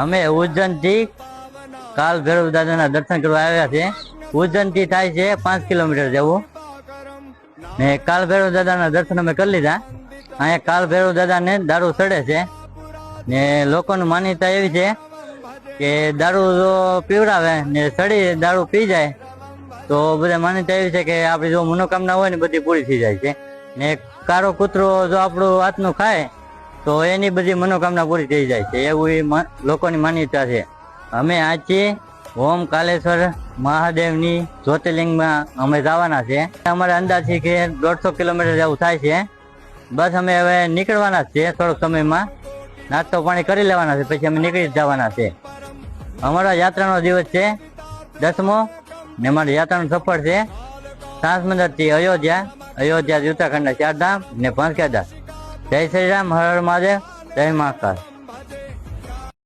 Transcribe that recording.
અમે ઉજ્જૈન થી કાલ ભૈરવ દાદાના દર્શન કરવા આવ્યા છે। ઉજ્જૈન થી થાય છે 5 કિલોમીટર જવું ને કાલ ભૈરવ દાદાના દર્શન અમે કરી લીધા। અહીંયા કાલ ભૈરવ દાદાને દારૂ ચડે છે ને લોકોની માન્યતા એવી છે કે દારૂ જો પીવડાવે ને ચડી દારૂ પી જાય તો બધા માન્યતા એવી છે કે આપણી જો મનોકામના હોય ને બધી પૂરી થઈ જાય છે ને કારો કૂતરો જો આપણું હાથનું ખાય તો એની બધી મનોકામના પૂરી થઈ જાય છે એવું લોકોની માન્યતા છે। અમે આજથી ઓમ કાલેશ્વર મહાદેવની જ્યોતિર્લિંગમાં અમે જવાના છે। અમારા અંદાજથી કે 150 કિલોમીટર જેવું થાય છે। બસ અમે હવે નીકળવાના છે થોડોક સમયમાં, નાસ્તો પાણી કરી લેવાના છે, પછી અમે નીકળી જવાના છે। અમારા યાત્રાનો દિવસ છે 10મો ને અમારી યાત્રાનું સફર છે સાસમંદરથી અયોધ્યા ઉત્તરાખંડના 4 ધામ ને 5 કેદાર। જય શ્રી રામ, હર હર મહાદેવ, જય મહાકાલ।